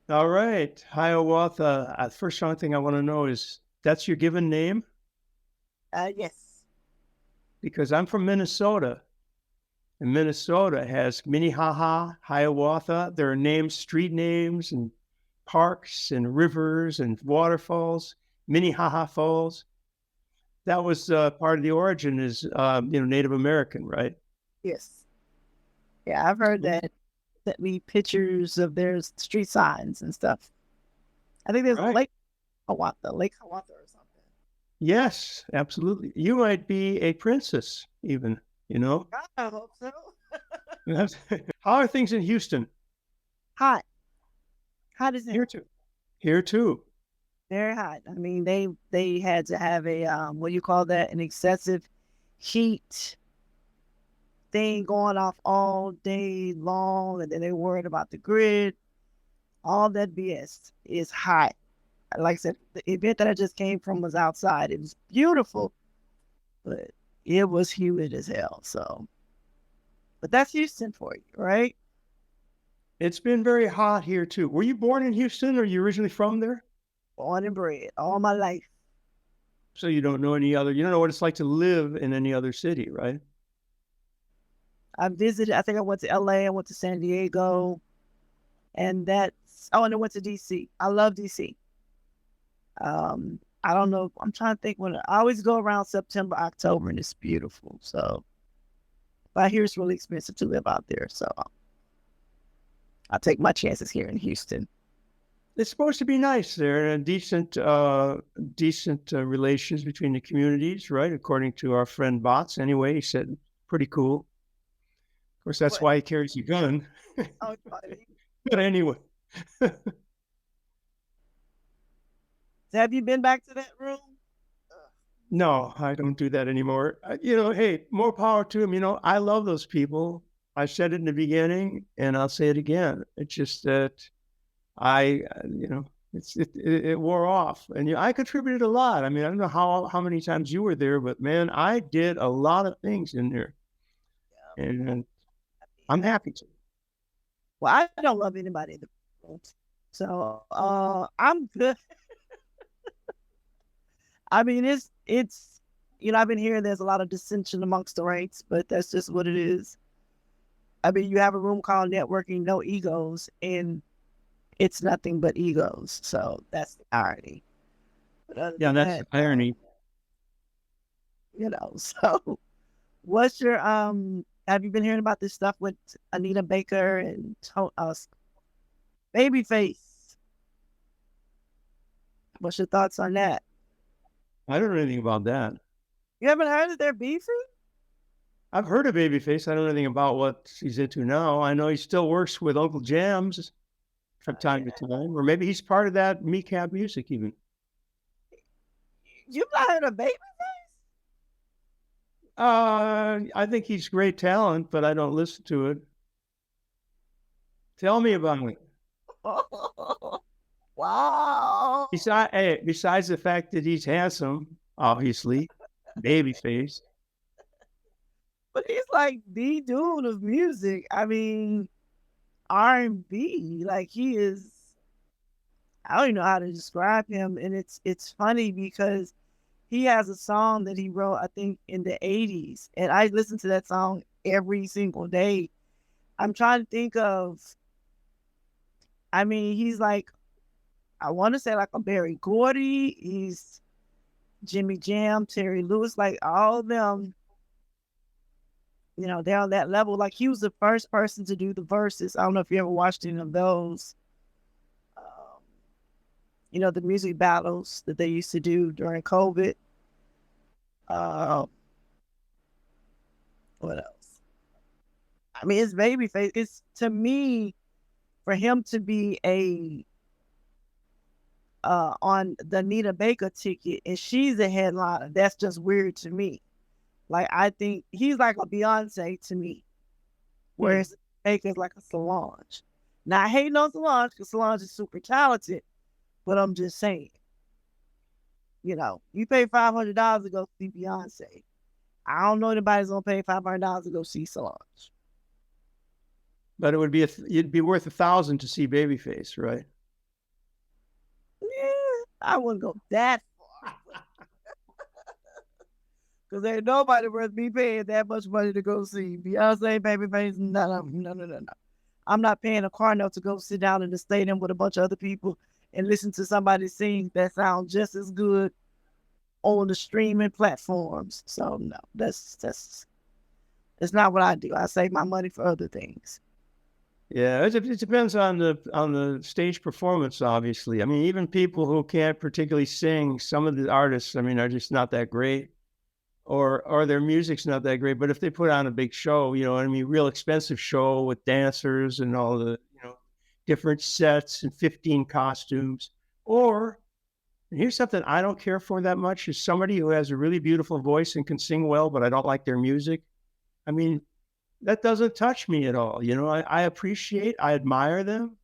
All right. Hiawatha. First thing I want to know is that's your given name? Yes. Because I'm from Minnesota, and Minnesota has Minnehaha, Hiawatha. There are names, street names, and parks, and rivers, and waterfalls. Minnehaha Falls. That was part of the origin is Native American, right? Yes. Yeah, I've heard that me pictures of their street signs and stuff. I think there's a Right. Lake Hiawatha or something. Yes, absolutely. You might be a princess, even. You know. I hope so. How are things in Houston? Hot. Hot as Here hell. too. Here too. Very hot. I mean, they had to have a what do you call that? An excessive heat thing going off all day long, and then they worried about the grid. All that BS is hot. Like I said, the event that I just came from was outside. It was beautiful, but it was humid as hell. So, but that's Houston for you, right? It's been very hot here too. Were you born in Houston or are you originally from there? Born and bred all my life. So you don't know what it's like to live in any other city, right? I visited. I think I went to LA. I went to San Diego, and and I went to DC. I love DC. I don't know. I'm trying to think when I always go around September, October, and it's beautiful. So, but I hear it's really expensive to live out there. So I'll take my chances here in Houston. It's supposed to be nice there and decent relations between the communities, right? According to our friend Bots. Anyway, he said pretty cool. Of course, that's What? why he carries a gun. Oh, But anyway, have you been back to that room? no, I don't do that anymore. Hey, more power to him. I love those people. I said it in the beginning, and I'll say it again. It's just that it wore off, and I contributed a lot. I mean, I don't know how many times you were there, but man, I did a lot of things in there, and I'm happy to. Well, I don't love anybody in the room. So I'm good. I mean, it's I've been hearing there's a lot of dissension amongst the ranks, but that's just what it is. I mean, you have a room called networking, no egos, and it's nothing but egos. So that's the irony. But other Yeah, than that's that, the irony. so what's your have you been hearing about this stuff with Anita Baker and Babyface? What's your thoughts on that? I don't know anything about that. You haven't heard that they're beefing? I've heard of Babyface. I don't know anything about what he's into now. I know he still works with Uncle Jams from time Yeah. to time, or maybe he's part of that Me Cab music even. You've not heard of Babyface? I think he's great talent, but I don't listen to it. Tell me about it. Wow. Besides the fact that he's handsome, obviously, Babyface. But he's like the dude of music. I mean, R&B. Like he is. I don't even know how to describe him, and it's funny because he has a song that he wrote, I think, in the '80s, and I listen to that song every single day. I'm trying to think of. I mean, he's like I want to say like a Barry Gordy. He's Jimmy Jam, Terry Lewis, like all of them. They're on that level. Like he was the first person to do the verses. I don't know if you ever watched any of those. Um, the music battles that they used to do during COVID. Uh, what else? I mean, it's Babyface. It's to me for him to be a on the Nita Baker ticket and she's a headliner. That's just weird to me. Like I think he's like a Beyonce to me, Hmm. whereas Baker's like a Solange. Now I hate no Solange because Solange is super talented, but I'm just saying, you pay $500 to go see Beyonce. I don't know anybody's gonna pay $500 to go see Solange. But it'd be worth 1,000 to see Babyface, right? I wouldn't go that far. Because ain't nobody worth me paying that much money to go see Beyonce, Babyface. No, no, no, no, no, no. I'm not paying a car note to go sit down in the stadium with a bunch of other people and listen to somebody sing that sounds just as good on the streaming platforms. So no, that's not what I do. I save my money for other things. Yeah, it depends on the stage performance, obviously. I mean, even people who can't particularly sing, some of the artists, I mean, are just not that great, or their music's not that great. But if they put on a big show, you know, I mean, real expensive show with dancers and all the, you know, different sets and 15 costumes, or and here's something I don't care for that much is somebody who has a really beautiful voice and can sing well, but I don't like their music. I mean, that doesn't touch me at all. You know, I appreciate, I admire them,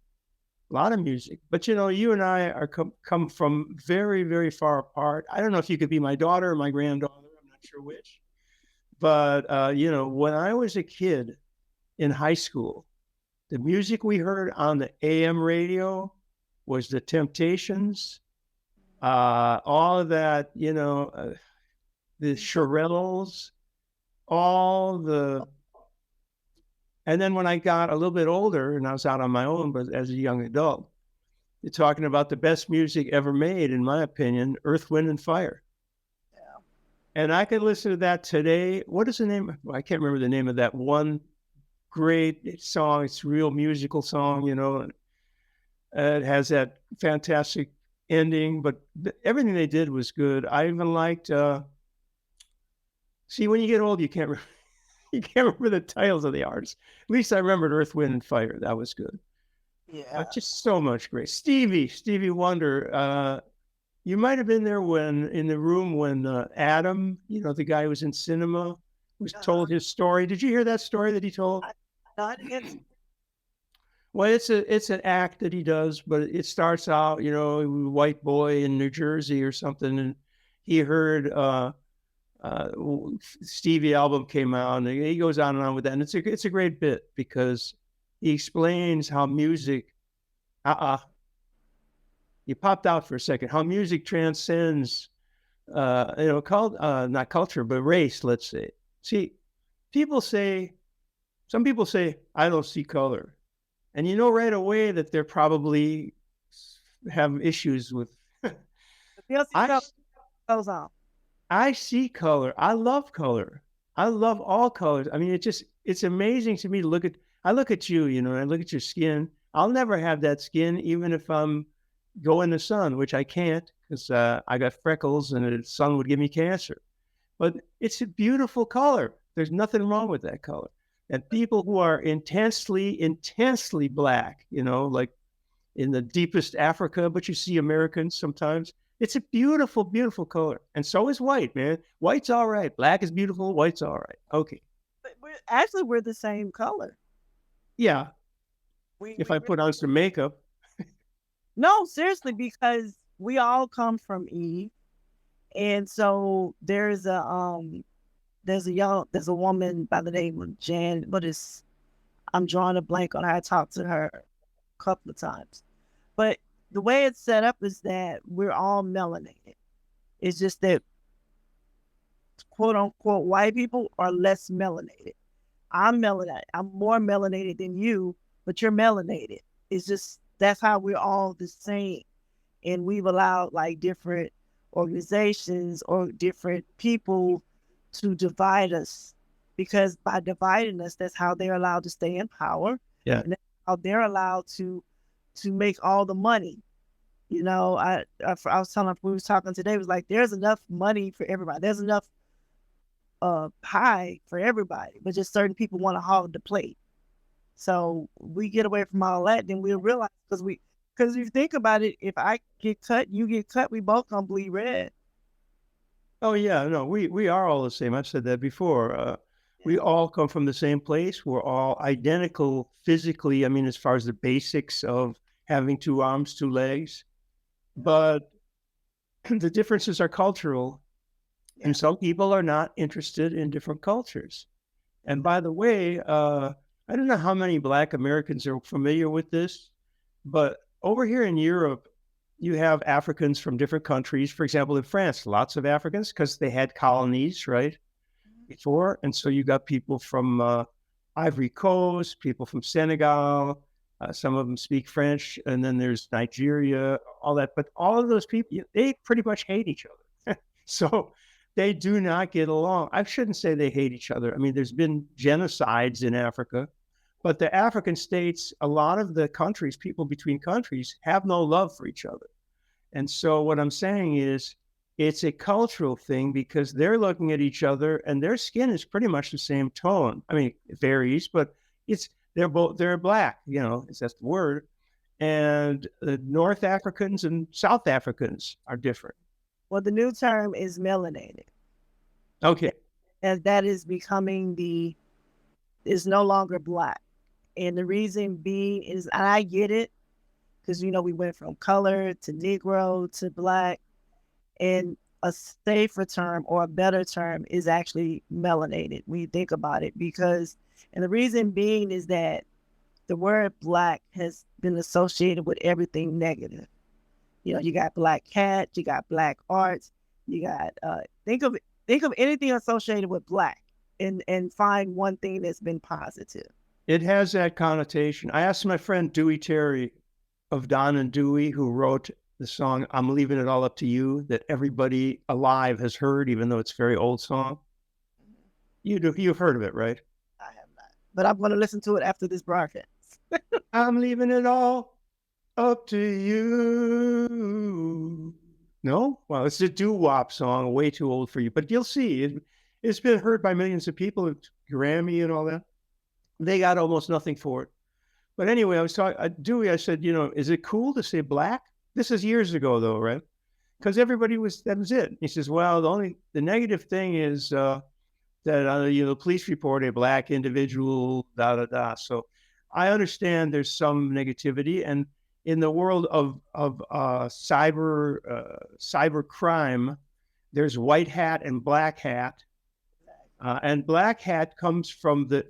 a lot of music. But you know, you and I are come from very, very far apart. I don't know if you could be my daughter or my granddaughter. I'm not sure which. But you know, when I was a kid in high school, the music we heard on the AM radio was the Temptations, all of that. You know, the Shirelles, all the and then when I got a little bit older and I was out on my own, but as a young adult, you're talking about the best music ever made, in my opinion, Earth, Wind, and Fire. Yeah. And I could listen to that today. What is the name? Well, I can't remember the name of that one great song. It's a real musical song, you know. It has that fantastic ending, but everything they did was good. I even liked, see, when you get old, you can't you can't remember the titles of the artists. At least I remembered Earth, Wind, and Fire. That was good. Yeah. Just so much great. Stevie Wonder. You might have been there when in the room when Adam, you know, the guy who was in cinema, was Uh-huh. told his story. Did you hear that story that he told? I, I didn't. Well, it's an act that he does, but it starts out, you know, a white boy in New Jersey or something, and he heard uh, Stevie album came out, and he goes on and on with that, and it's a great bit because he explains how music, you popped out for a second, how music transcends, you know, not culture but race, let's say. See, people say, some people say, I don't see color, and you know right away that they're probably have issues with. The PLC I stuff goes on. I see color. I love color. I love all colors. I mean, it's amazing to me to look at. I look at you, you know, and I look at your skin. I'll never have that skin, even if I'm go in the sun, which I can't because I got freckles and the sun would give me cancer. But it's a beautiful color. There's nothing wrong with that color. And people who are intensely black, you know, like in the deepest Africa, but you see Americans sometimes. It's a beautiful, beautiful color. And so is white, man. White's all right. Black is beautiful. White's all right. Okay. But we're the same color. Yeah. If We I really, put on some makeup. no, seriously, because we all come from Eve. And so there's a woman by the name of Jan, I'm drawing a blank on her. I talked to her a couple of times. But the way it's set up is that we're all melanated. It's just that quote unquote white people are less melanated. I'm melanated. I'm more melanated than you, but you're melanated. It's just that's how we're all the same. And we've allowed like different organizations or different people to divide us because by dividing us, that's how they're allowed to stay in power. Yeah. And that's how they're allowed to make all the money. You know, I was telling we was talking today, it was like there's enough money for everybody. There's enough pie for everybody, but just certain people want to hog the plate. So we get away from all that, then we'll realize because if you think about it, if I get cut, you get cut, we both gonna bleed red. Oh yeah. No, we are all the same. I've said that before. We all come from the same place. We're all identical physically. I mean, as far as the basics of having two arms, two legs, but the differences are cultural. And some people are not interested in different cultures. And by the way, I don't know how many Black Americans are familiar with this, but over here in Europe, you have Africans from different countries. For example, in France, lots of Africans because they had colonies, right, before. And so you got people from Ivory Coast, people from Senegal. Some of them speak French. And then there's Nigeria, all that. But all of those people, they pretty much hate each other. So they do not get along. I shouldn't say they hate each other. I mean, there's been genocides in Africa. But the African states, a lot of the countries, people between countries, have no love for each other. And so what I'm saying is it's a cultural thing because they're looking at each other and their skin is pretty much the same tone. I mean, it varies, but they're black, that's the word. And the North Africans and South Africans are different. Well, the new term is melanated. Okay. And that is is no longer black. And the reason being is, and I get it, because, we went from color to Negro to black, and a safer term or a better term is actually melanated when you think about it, and the reason being is that the word black has been associated with everything negative. You got black cat, you got black arts, you got, think of anything associated with black and find one thing that's been positive. It has that connotation. I asked my friend Dewey Terry of Don and Dewey, who wrote the song "I'm Leaving It All Up to You" that everybody alive has heard, even though it's a very old song. You've heard of it, right? I have not, but I'm going to listen to it after this broadcast. I'm leaving it all up to you. No? Well, it's a doo-wop song, way too old for you. But you'll see, it's been heard by millions of people, Grammy and all that. They got almost nothing for it. But anyway, I was talking, Dewey, I said, is it cool to say black? This is years ago, though, right? Because that was it. He says, well, the negative thing is that, the police report a black individual, So I understand there's some negativity. And in the world of cyber crime, there's white hat and black hat. And black hat comes from the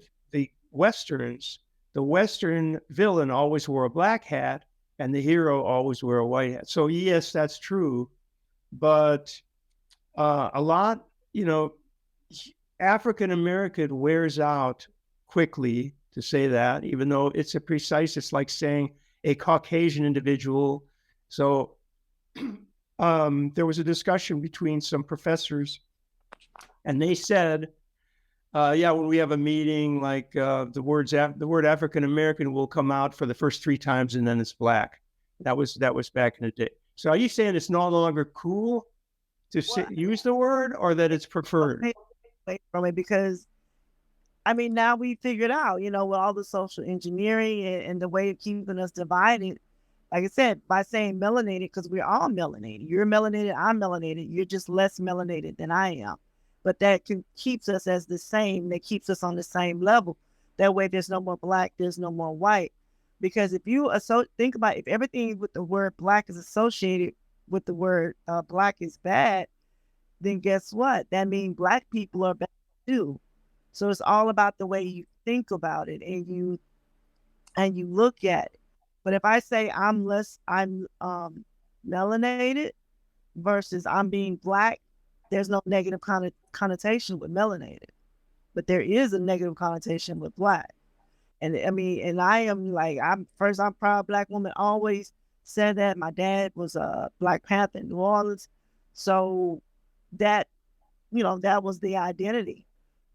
Westerns. The Western villain always wore a black hat and the hero always wore a white hat. So yes, that's true. But a lot, African American wears out quickly to say that, even though it's like saying a Caucasian individual. So there was a discussion between some professors and they said, when we have a meeting, like the word African American will come out for the first 3 times, and then it's black. That was back in the day. So are you saying it's no longer cool to use the word, or that it's preferred? From it, because now we figured out, with all the social engineering and the way of keeping us divided. Like I said, by saying melanated, because we're all melanated. You're melanated, I'm melanated. You're just less melanated than I am. But that keeps us as the same. That keeps us on the same level. That way, there's no more black, there's no more white. Because if you think about it, if everything with the word black is associated with the word black is bad, then guess what? That means black people are bad too. So it's all about the way you think about it and you look at it. But if I say I'm melanated versus I'm being black, there's no negative connotation with melanated, but there is a negative connotation with black. And I am I'm proud black woman, always said that. My dad was a Black Panther in New Orleans. So that, that was the identity.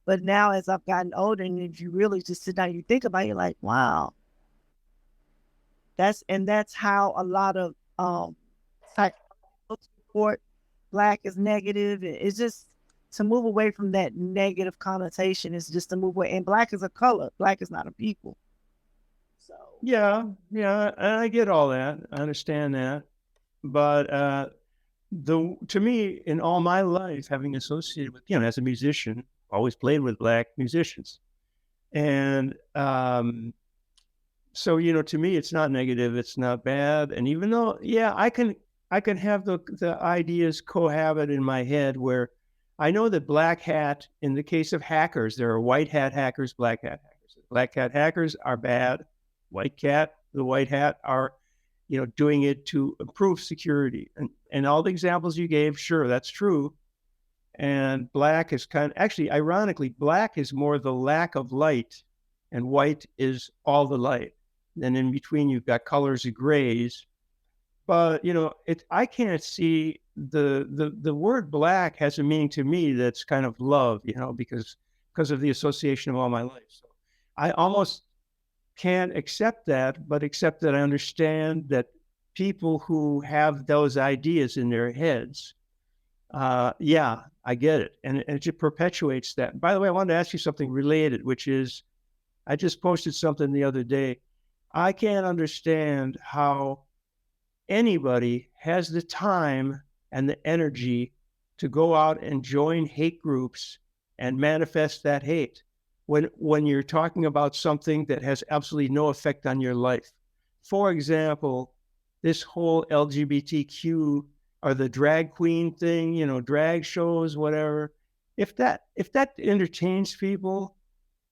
But now as I've gotten older, and if you really just sit down, you think about it, you're like, wow. That's how a lot of support black is negative. It's just to move away from that negative connotation. Is just to move away. And black is a color. Black is not a people. So yeah, I get all that. I understand that. But to me, in all my life, having associated with, as a musician, always played with black musicians, and so to me, it's not negative. It's not bad. And even though, I can have the ideas cohabit in my head where I know that black hat, in the case of hackers, there are white hat hackers, black hat hackers. Black hat hackers are bad. The white hat are doing it to improve security. And all the examples you gave, sure, that's true. And black is actually, ironically, black is more the lack of light, and white is all the light. And in between, you've got colors of grays. But I can't see the word black has a meaning to me that's kind of love, because of the association of all my life. So I almost can't accept that, but accept that I understand that people who have those ideas in their heads, yeah, I get it. And it just perpetuates that. By the way, I wanted to ask you something related, which is I just posted something the other day. I can't understand how anybody has the time and the energy to go out and join hate groups and manifest that hate when you're talking about something that has absolutely no effect on your life. For example, this whole LGBTQ or the drag queen thing, drag shows, whatever. If that entertains people,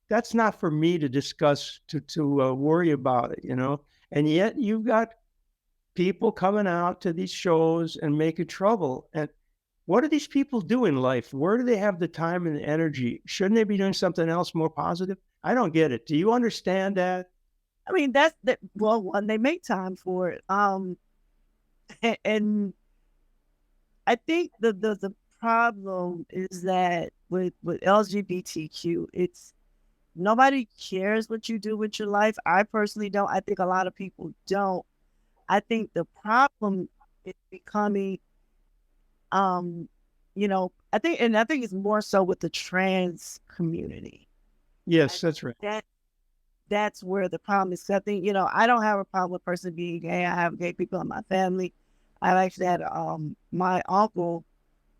that's not for me to discuss, to worry about it, And yet you've got people coming out to these shows and making trouble. And what do these people do in life? Where do they have the time and the energy? Shouldn't they be doing something else more positive? I don't get it. Do you understand that? I mean, well, one, they make time for it. And I think the problem is that with LGBTQ, it's nobody cares what you do with your life. I personally don't. I think a lot of people don't. I think the problem is becoming, I think it's more so with the trans community. Yes, that's right. That's where the problem is. I think, I don't have a problem with a person being gay. I have gay people in my family. I've actually had my uncle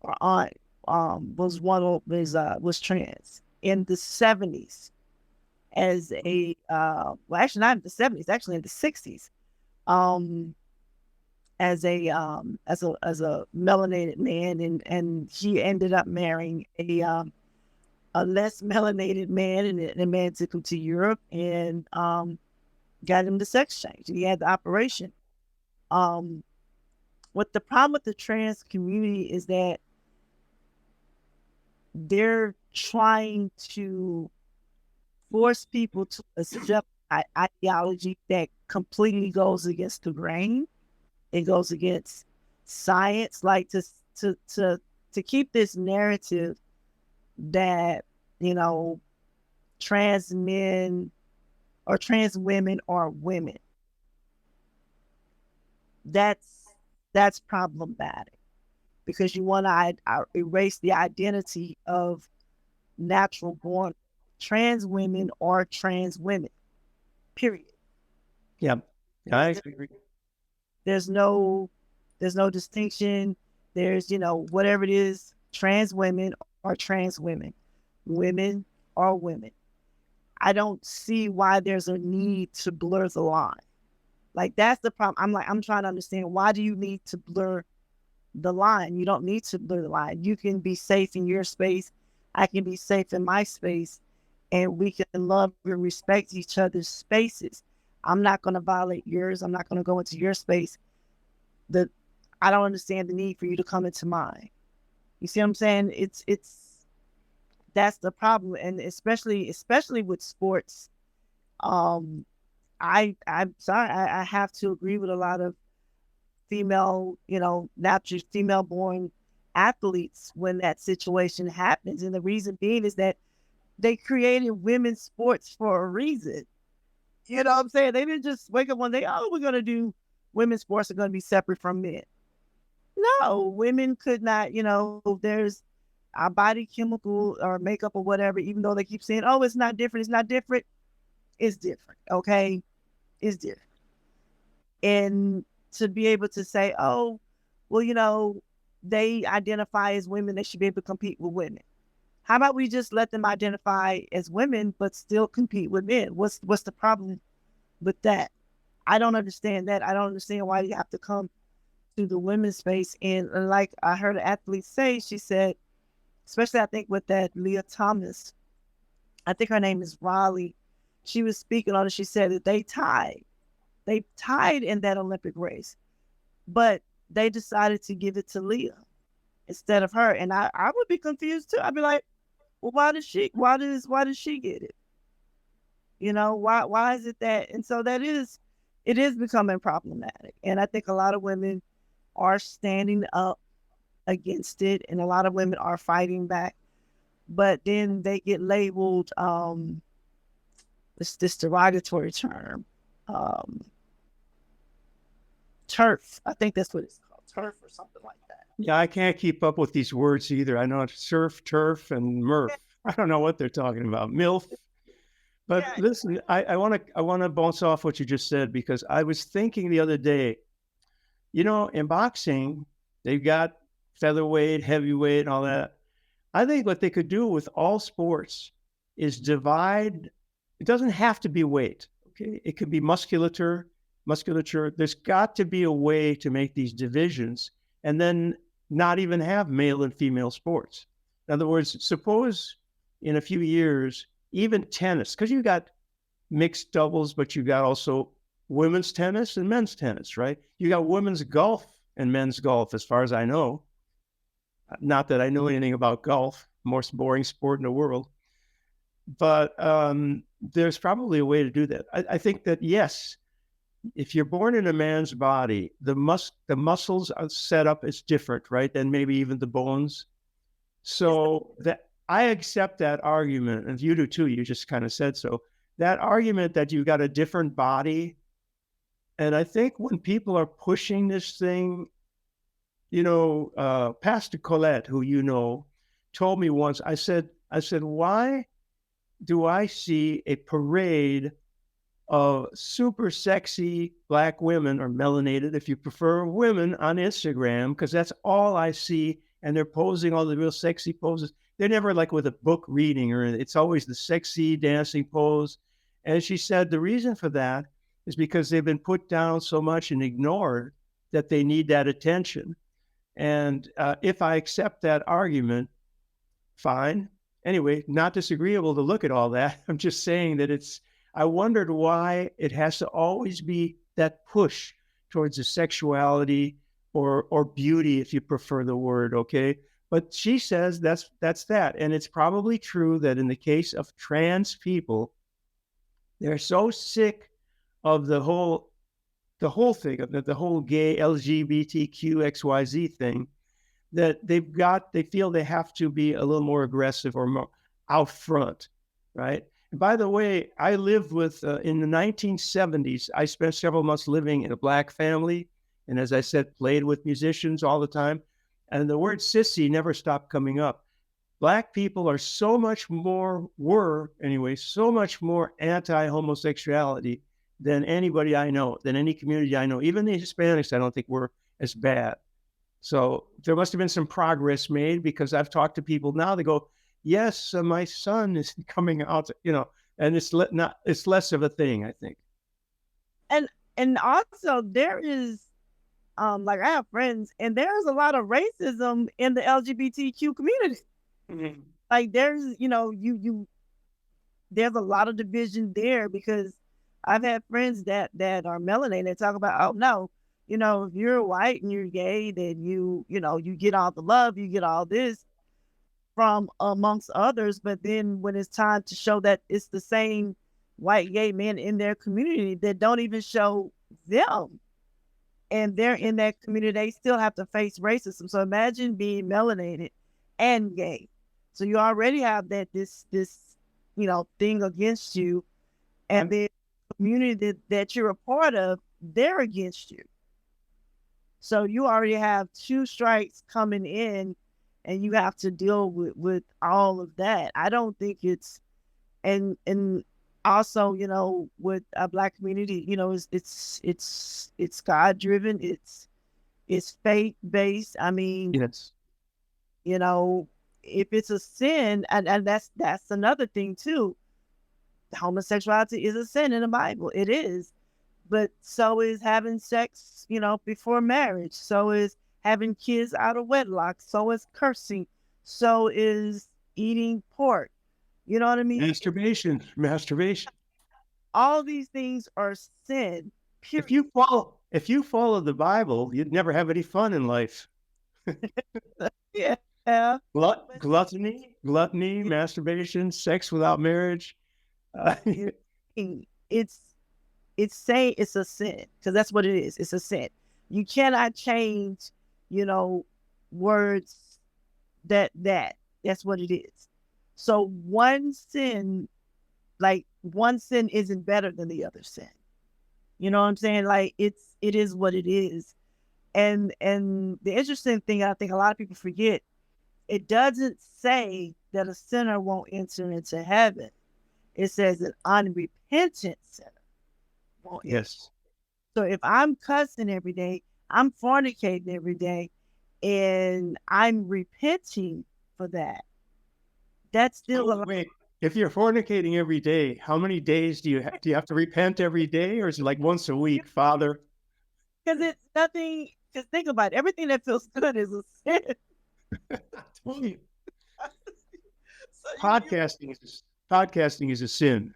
or aunt was trans in the 70s as a well, actually not in the 70s, actually in the 60s. As a melanated man, and he ended up marrying a less melanated man, and the man took him to Europe and got him the sex change. He had the operation. What the problem with the trans community is that they're trying to force people to accept ideology that completely goes against the grain. It goes against science, like to keep this narrative that, trans men or trans women are women. That's problematic, because you want to erase the identity of natural born trans women or trans women, period. Yeah, I agree. There's no distinction. There's, whatever it is, trans women are trans women. Women are women. I don't see why there's a need to blur the line. Like, that's the problem. I'm trying to understand, why do you need to blur the line? You don't need to blur the line. You can be safe in your space. I can be safe in my space, and we can love and respect each other's spaces. I'm not going to violate yours. I'm not going to go into your space. I don't understand the need for you to come into mine. You see what I'm saying? It's that's the problem, and especially with sports. I'm sorry, I have to agree with a lot of female, naturally female born athletes when that situation happens, and the reason being is that they created women's sports for a reason. You know what I'm saying? They didn't just wake up one day, oh, we're going to do women's sports are going to be separate from men. No, women could not, there's our body chemical or makeup or whatever, even though they keep saying, oh, it's not different. It's not different. It's different. Okay. It's different. And to be able to say, oh, well, they identify as women, they should be able to compete with women. How about we just let them identify as women, but still compete with men? What's the problem with that? I don't understand that. I don't understand why you have to come to the women's space. And like I heard an athlete say, she said, especially I think with that Leah Thomas, I think her name is Raleigh. She was speaking on it. She said that they tied. they tied in that Olympic race, but they decided to give it to Leah instead of her. And I would be confused too. I'd be like, well, why does she get it? Why is it that? And so it is becoming problematic. And I think a lot of women are standing up against it, and a lot of women are fighting back. But then they get labeled this derogatory term, um, turf. I think that's what it's called, turf or something like that. Yeah, I can't keep up with these words either. I know it's surf, turf, and murph. I don't know what they're talking about. MILF. But Yeah. listen, I want to bounce off what you just said, because I was thinking the other day, in boxing, they've got featherweight, heavyweight, and all that. I think what they could do with all sports is divide. It doesn't have to be weight. Okay. It could be musculature. There's got to be a way to make these divisions and then not even have male and female sports. In other words, suppose in a few years, even tennis, because you got mixed doubles, but you got also women's tennis and men's tennis, right? You got women's golf and men's golf, as far as I know. Not that I know anything about golf, most boring sport in the world. But there's probably a way to do that. I think that, yes, if you're born in a man's body, the muscles are set up as different, right? Than maybe even the bones. So that I accept that argument, and you do too. You just kind of said so. That argument that you got a different body, and I think when people are pushing this thing, Pastor Colette, who told me once. I said, why do I see a parade of super sexy Black women, or melanated, if you prefer, women on Instagram? Because that's all I see. And they're posing all the real sexy poses. They're never like with a book reading, or it's always the sexy dancing pose. And she said the reason for that is because they've been put down so much and ignored that they need that attention. And if I accept that argument, fine. Anyway, not disagreeable to look at all that. I'm just saying that I wondered why it has to always be that push towards the sexuality or beauty, if you prefer the word, okay? But she says that's that. And it's probably true that in the case of trans people, they're so sick of the whole thing, of the whole gay LGBTQ XYZ thing, that they feel they have to be a little more aggressive or more out front, right? And by the way, I lived in the 1970s, I spent several months living in a Black family. And as I said, played with musicians all the time. And the word sissy never stopped coming up. Black people are so much more anti-homosexuality than anybody I know, than any community I know. Even the Hispanics, I don't think were as bad. So there must have been some progress made, because I've talked to people now, they go, yes, my son is coming out, and it's less of a thing, I think. And also there is like I have friends, and there's a lot of racism in the LGBTQ community. Mm-hmm. Like there's there's a lot of division there, because I've had friends that are melanated that talk about, oh no, if you're white and you're gay, then you get all the love, you get all this from amongst others. But then when it's time to show that it's the same white gay men in their community that don't even show them, and they're in that community, they still have to face racism. So imagine being melanated and gay. So you already have this thing against you, and the community that you're a part of, they're against you. So you already have two strikes coming in, and you have to deal with all of that. I don't think it's and also, with a Black community, it's God driven, it's faith based. I mean, Yes. If it's a sin, and that's another thing too. Homosexuality is a sin in the Bible. It is. But so is having sex, before marriage. So is having kids out of wedlock. So is cursing. So is eating pork. You know what I mean? Masturbation. All these things are sin. If Period. you follow the Bible, you'd never have any fun in life. Yeah. But Gluttony, it, masturbation, sex without marriage. Uh, it's say it's a sin because that's what it is. It's a sin. You cannot change, you know, words that's what it is. So one sin isn't better than the other sin. You know what I'm saying? Like it is what it is. And the interesting thing I think a lot of people forget, it doesn't say that a sinner won't enter into heaven. It says an unrepentant sinner won't enter. yes. So if I'm cussing every day, I'm fornicating every day, and I'm repenting for that, that's still So a lot. wait, if you're fornicating every day, how many days do you have to repent every day, or is it like once a week, Father? Because it's nothing. Because think about it, everything that feels good is a sin. I told you, So you podcasting is a sin.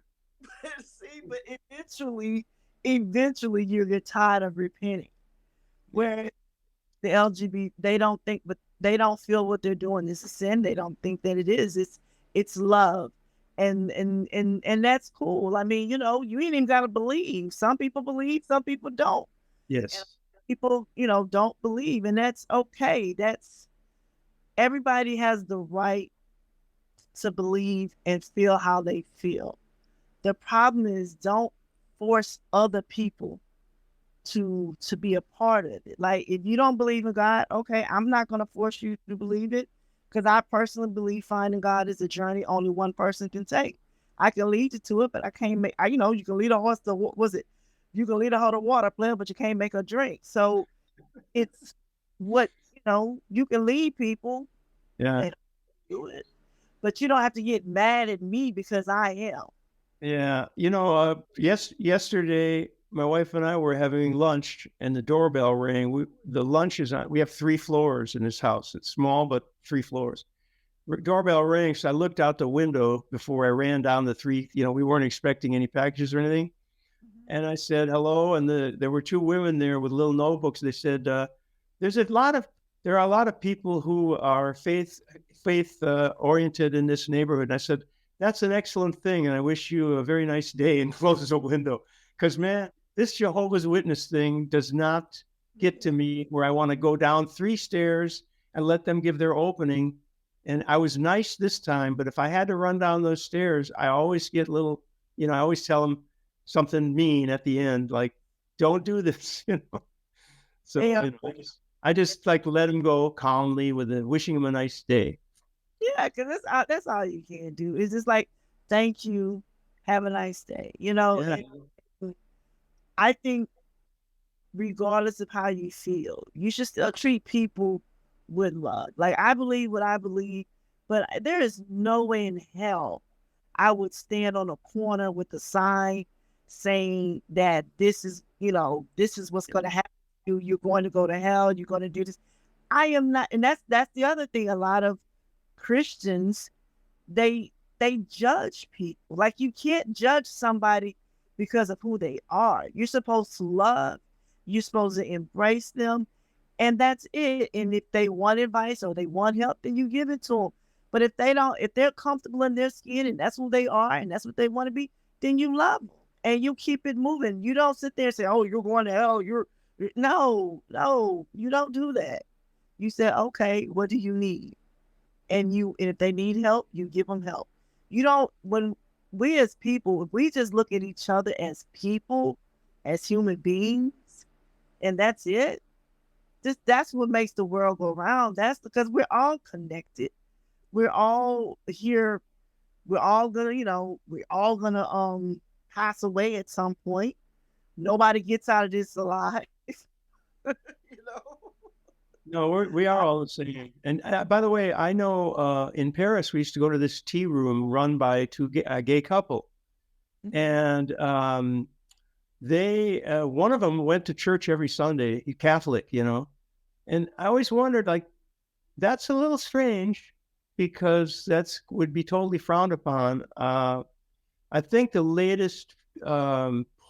see, but eventually you get tired of repenting. Where the LGBT, they don't think, but they don't feel what they're doing is a sin. They don't think that it is. It's love, and that's cool. I mean, you ain't even gotta believe. Some people believe, some people don't, and Yes. people, don't believe, and that's okay. That's everybody has the right to believe and feel how they feel. The problem is don't force other people to be a part of it. Like if you don't believe in God, okay, I'm not going to force you to believe it because I personally believe finding God is a journey only one person can take. I can lead you to it, but I can't make. You can lead a horse to was it? You can lead a horse to water, player, but you can't make her drink. So it's what you can lead people Yeah. and do it, but you don't have to get mad at me because I am. Yeah. Yesterday, my wife and I were having lunch and the doorbell rang. The lunch is on, we have 3 floors in this house. It's small, but 3 floors. Doorbell rang. So I looked out the window before I ran down the three. We weren't expecting any packages or anything. And I said hello. And there were 2 women there with little notebooks. They said, there's a lot of, there are a lot of people who are faith oriented in this neighborhood. And I said, that's an excellent thing. And I wish you a very nice day, and closes the window. Because, man, this Jehovah's Witness thing does not get to me where I want to go down 3 stairs and let them give their opening. And I was nice this time, but if I had to run down those stairs, I always get little, I always tell them something mean at the end, like, don't do this. So, Yeah, I just like let them go calmly with wishing them a nice day. yeah, because that's all you can do. It's just like, thank you, have a nice day. Yeah. And I think regardless of how you feel, you should still treat people with love. Like I believe what I believe, but there is no way in hell I would stand on a corner with a sign saying that this is what's going to happen to you. You're going to go to hell. You're going to do this. I am not, and that's the other thing. A lot of Christians, they judge people. Like you can't judge somebody because of who they are. You're supposed to love. You're supposed to embrace them, and that's it. And if they want advice or they want help, then you give it to them. But if they don't, if they're comfortable in their skin and that's who they are and that's what they want to be, then you love them and you keep it moving. You don't sit there and say, "Oh, you're going to hell." No, you don't do that. You say, "Okay, what do you need?" And if they need help, you give them help. You don't when we as people, if we just look at each other as people, as human beings, and that's it. That's what makes the world go round. That's because we're all connected. We're all here. We're all gonna pass away at some point. Nobody gets out of this alive. you know. No, we are all the same. And by the way, I know in Paris we used to go to this tea room run by a gay couple, and they one of them went to church every Sunday, Catholic. And I always wondered, like, that's a little strange because that's would be totally frowned upon. I think the latest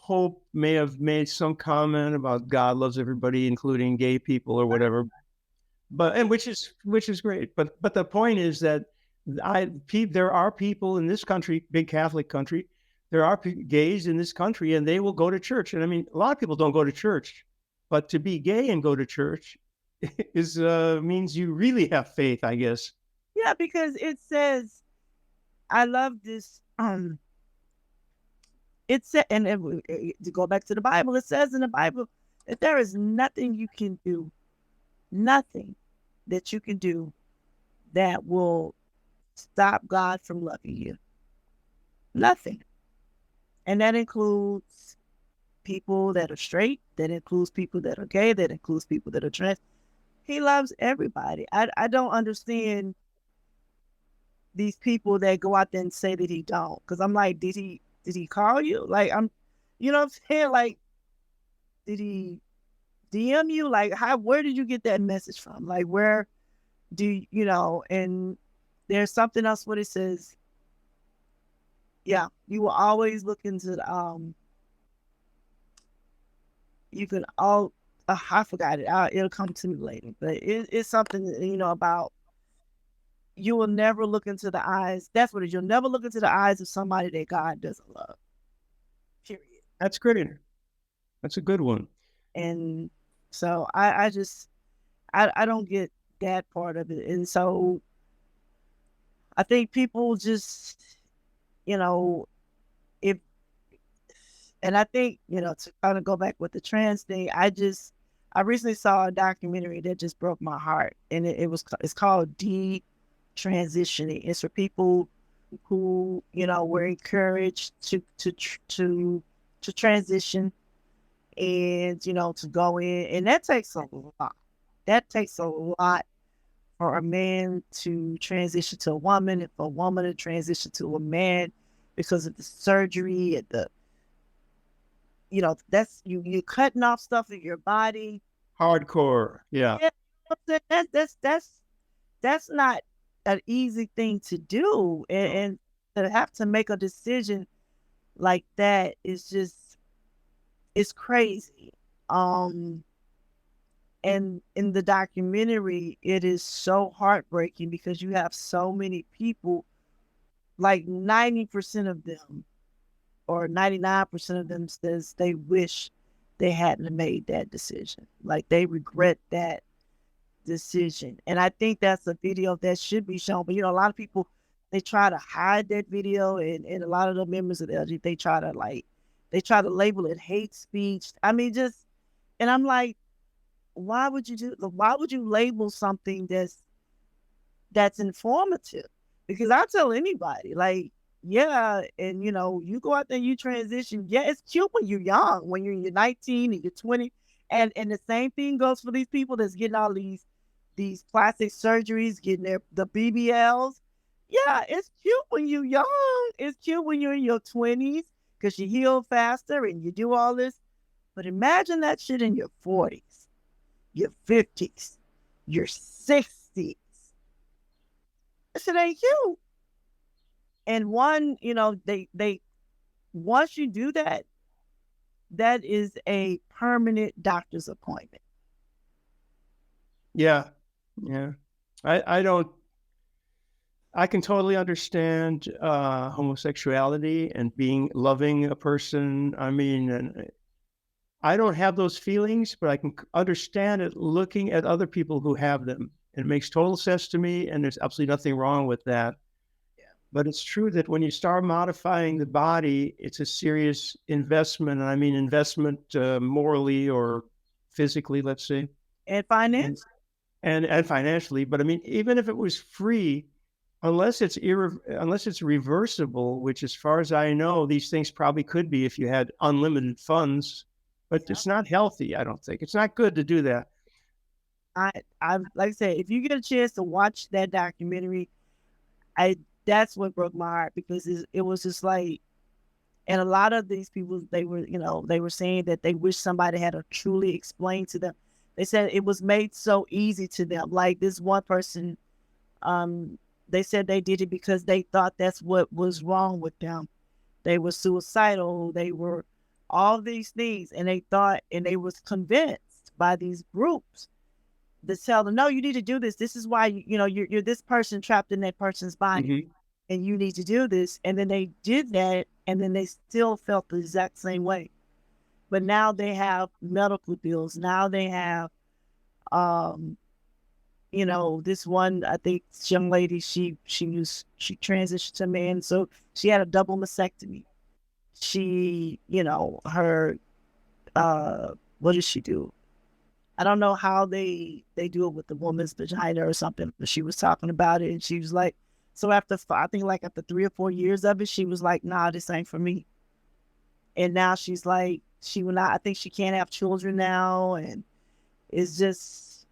Pope may have made some comment about God loves everybody, including gay people or whatever. But and which is great. But the point is that there are people in this country, big Catholic country, there are gays in this country, and they will go to church. And I mean, a lot of people don't go to church, but to be gay and go to church is means you really have faith, I guess. Yeah, because it says, I love this. It said, and to go back to the Bible, it says in the Bible that there is nothing you can do, nothing that you can do that will stop God from loving you. Nothing. And that includes people that are straight, that includes people that are gay, that includes people that are trans. He loves everybody. I don't understand these people that go out there and say that he don't. Because I'm like, did he call you? Like, you know what I'm saying? Like, did he DM you? Like, where did you get that message from? Like, where do you know? And there's something else what it says. Yeah, you will always look into the, you can all, I forgot it. It'll come to me later, but it's something that, about, you will never look into the eyes. That's what it is. You'll never look into the eyes of somebody that God doesn't love. Period. That's great. That's a good one. And so I just, I don't get that part of it. And so I think people just, if, and I think, to kind of go back with the trans thing, I recently saw a documentary that just broke my heart, and it's called transitioning. It's for people who, were encouraged to transition and, to go in. And that takes a lot. That takes a lot for a man to transition to a woman, and for a woman to transition to a man, because of the surgery and the, that's you're cutting off stuff in your body. Hardcore. Yeah. That's not an easy thing to do. And to have to make a decision like that is just, it's crazy. And in the documentary, it is so heartbreaking because you have so many people, like 90% of them or 99% of them says they wish they hadn't made that decision. Like, they regret that decision. And I think that's a video that should be shown. But, a lot of people, they try to hide that video, and a lot of the members of the LGBT, they try to label it hate speech. I mean, and I'm like, why would you label something that's informative? Because I tell anybody, like, yeah, and you go out there and you transition. Yeah, it's cute when you're young, when you're 19 and you're 20. And the same thing goes for these people that's getting all these plastic surgeries, getting the BBLs. Yeah, it's cute when you're young. It's cute when you're in your 20s because you heal faster and you do all this. But imagine that shit in your 40s, your 50s, your 60s. That shit ain't cute. And one, they once you do that, that is a permanent doctor's appointment. Yeah. Yeah. I can totally understand homosexuality and loving a person. I mean, and I don't have those feelings, but I can understand it looking at other people who have them. It makes total sense to me, and there's absolutely nothing wrong with that. But it's true that when you start modifying the body, it's a serious investment. And I mean, investment morally or physically, let's say. And finance. And financially. But I mean, even if it was free, unless it's reversible, which as far as I know, these things probably could be if you had unlimited funds, but it's not healthy. I don't think it's not good to do that. I like I said, if you get a chance to watch that documentary, that's what broke my heart, because it was just like, and a lot of these people, they were saying that they wish somebody had truly explained to them. They said it was made so easy to them. Like this one person, they said they did it because they thought that's what was wrong with them. They were suicidal. They were all these things, and they thought, and they was convinced by these groups to tell them, no, you need to do this. This is why you're this person trapped in that person's body, Hmm. and you need to do this. And then they did that, and then they still felt the exact same way. But now they have medical bills. Now they have, um, this one, I think, this young lady, she transitioned to man, so she had a double mastectomy. She, her, what does she do? I don't know how they do it with the woman's vagina or something, but she was talking about it, and she was like, so after, I think, like after 3 or 4 years of it, she was like, nah, this ain't for me. And now she's like, she will not, I think she can't have children now. And it's just,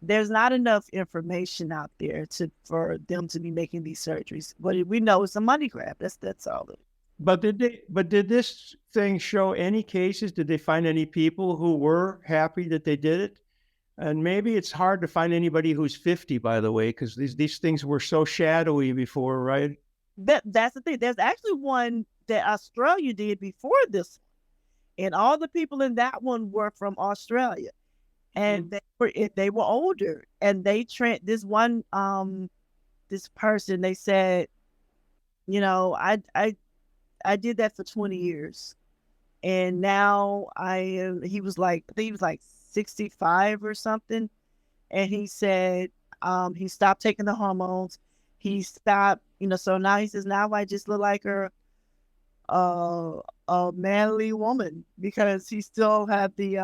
there's not enough information out there for them to be making these surgeries. But we know it's a money grab. That's all. But did this thing show any cases? Did they find any people who were happy that they did it? And maybe it's hard to find anybody who's 50, by the way, because these things were so shadowy before, right? That's the thing. There's actually one that Australia did before this, and all the people in that one were from Australia, Mhm. and they were older, and this one this person, they said, I did that for 20 years, and now he was like, I think he was like 65 or something, and he said, he stopped taking the hormones, he stopped, so now he says, now I just look like uh, a manly woman, because he still had the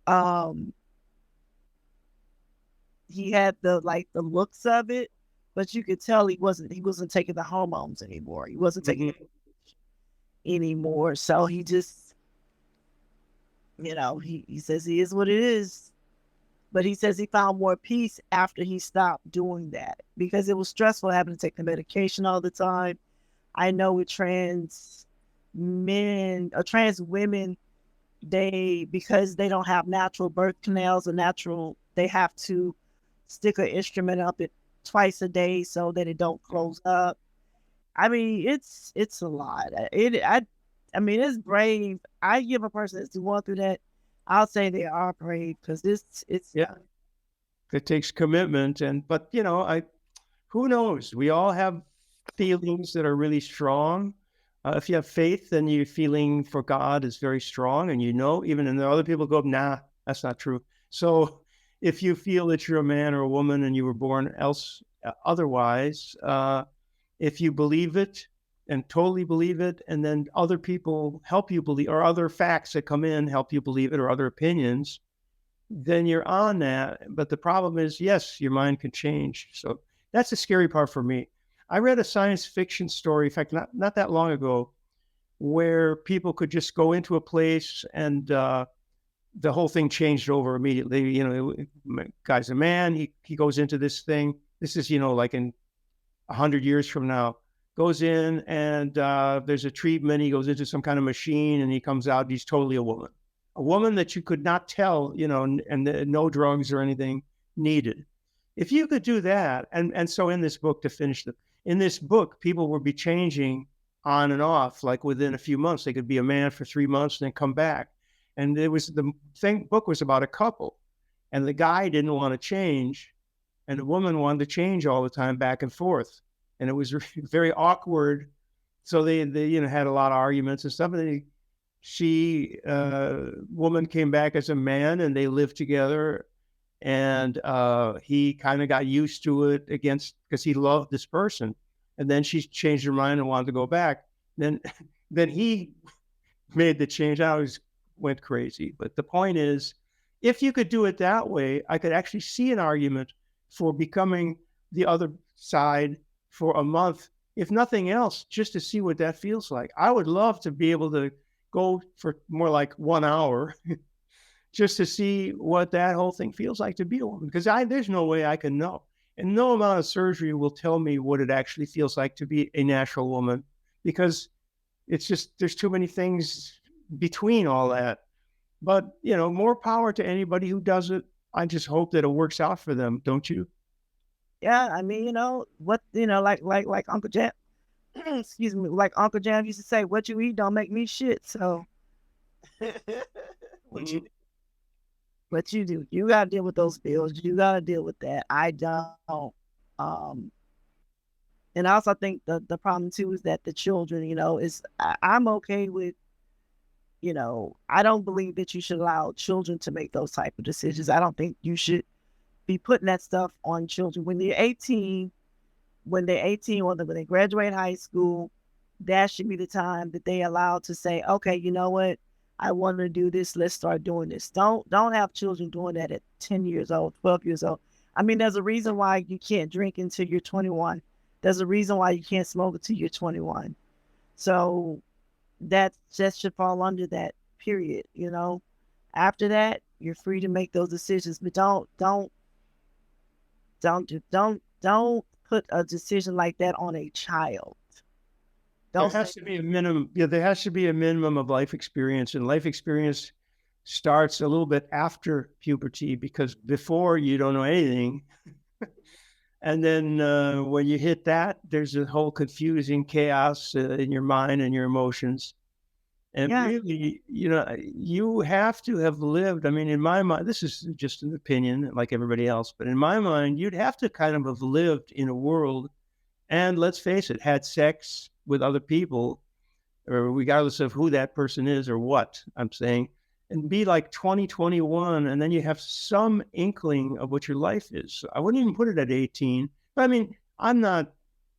um he had the, like, the looks of it, but you could tell he wasn't taking the hormones anymore. He wasn't taking it Mhm. anymore. So he just, he says he is what it is. But he says he found more peace after he stopped doing that, because it was stressful having to take the medication all the time. I know with trans men or trans women, because they don't have natural birth canals or they have to stick an instrument up it twice a day so that it don't close up. I mean, it's a lot. I mean, it's brave. I give a person that's going through that, I'll say they are brave, because it's Yeah, it takes commitment, but I who knows? We all have feelings that are really strong. If you have faith, then your feeling for God is very strong, and even and the other people go, nah, that's not true. So if you feel that you're a man or a woman and you were born otherwise, if you believe it and totally believe it, and then other people help you believe, or other facts that come in help you believe it, or other opinions, then you're on that. But the problem is, yes, your mind can change. So that's the scary part for me. I read a science fiction story, in fact, not that long ago, where people could just go into a place and the whole thing changed over immediately. Guy's a man. He goes into this thing. This is like in 100 years from now. Goes in and there's a treatment. He goes into some kind of machine and he comes out. He's totally a woman that you could not tell, and no drugs or anything needed. If you could do that, and so in this book, to finish in this book, people would be changing on and off, like within a few months. They could be a man for 3 months and then come back. And it was the book was about a couple, and the guy didn't want to change, and the woman wanted to change all the time, back and forth, and it was very awkward. So they had a lot of arguments and stuff. And woman came back as a man, and they lived together. And he kind of got used to it because he loved this person. And then she changed her mind and wanted to go back. Then then he made the change. I always went crazy. But the point is, if you could do it that way, I could actually see an argument for becoming the other side for a month, if nothing else, just to see what that feels like. I would love to be able to go for more like 1 hour just to see what that whole thing feels like to be a woman, because there's no way I can know. And no amount of surgery will tell me what it actually feels like to be a natural woman, because it's just there's too many things between all that. But more power to anybody who does it. I just hope that it works out for them, don't you? Yeah, I mean, what, like Uncle Jack. excuse me, like Uncle Jam used to say, "What you eat don't make me shit." So, what you Mhm. what you do, you gotta deal with those bills. You gotta deal with that. I don't. Um, and I also think the problem too is that the children, is I'm okay with, I don't believe that you should allow children to make those type of decisions. I don't think you should be putting that stuff on children when they're 18. When they're 18 or when they graduate high school, that should be the time that they allowed to say, okay, you know what? I want to do this. Let's start doing this. Don't have children doing that at 10 years old, 12 years old. I mean, there's a reason why you can't drink until you're 21. There's a reason why you can't smoke until you're 21. So that just should fall under that period. After that, you're free to make those decisions, but don't put a decision like that on a child. There Don't say, has to be a minimum. Yeah, there has to be a minimum of life experience, and life experience starts a little bit after puberty because before you don't know anything. And then when you hit that, there's a whole confusing chaos in your mind and your emotions. And yeah, really, you have to have lived. I mean, in my mind, this is just an opinion like everybody else, but in my mind, you'd have to kind of have lived in a world and let's face it, had sex with other people, or regardless of who that person is or what I'm saying, and be like 20, 21, and then you have some inkling of what your life is. So I wouldn't even put it at 18. But I mean, I'm not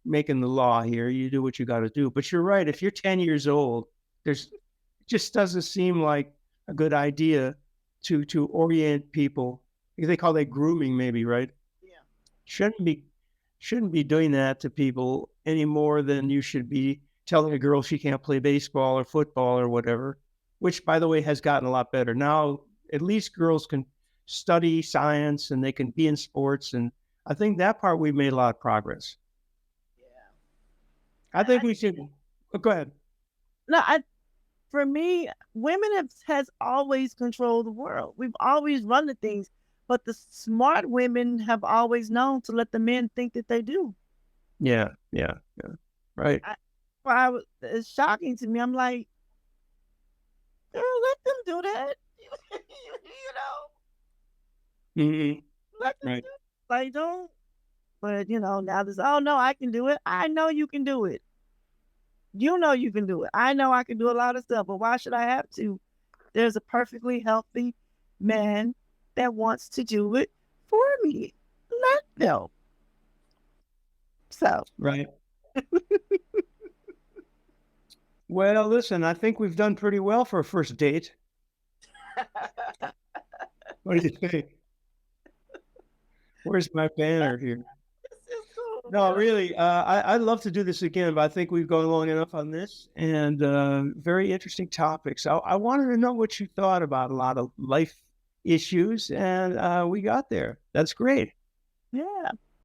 making the law here. You do what you got to do. But you're right. If you're 10 years old, there's it just doesn't seem like a good idea to orient people. They call that grooming, maybe, right? yeah, Shouldn't be shouldn't be doing that to people any more than you should be telling a girl she can't play baseball or football or whatever, which by the way has gotten a lot better. Now at least girls can study science and they can be in sports, and I think that part we've made a lot of progress. yeah. I think we should go ahead. No, for me, women has always controlled the world. We've always run the things, but the smart women have always known to let the men think that they do. Yeah, yeah, yeah. Right. I, it's shocking to me. I'm like, girl, let them do that. Hmm. Let them Right. do it. Like, don't. But now this, oh no, I can do it. I know you can do it. You know you can do it. I know I can do a lot of stuff, but why should I have to? There's a perfectly healthy man that wants to do it for me. Let them. So, Right. Well, listen, I think we've done pretty well for a first date. What do you think? Where's my banner here? this is cool, No, man. really, I'd love to do this again, but I think we've gone long enough on this and very interesting topics. I wanted to know what you thought about a lot of life issues, and we got there. That's great. Yeah.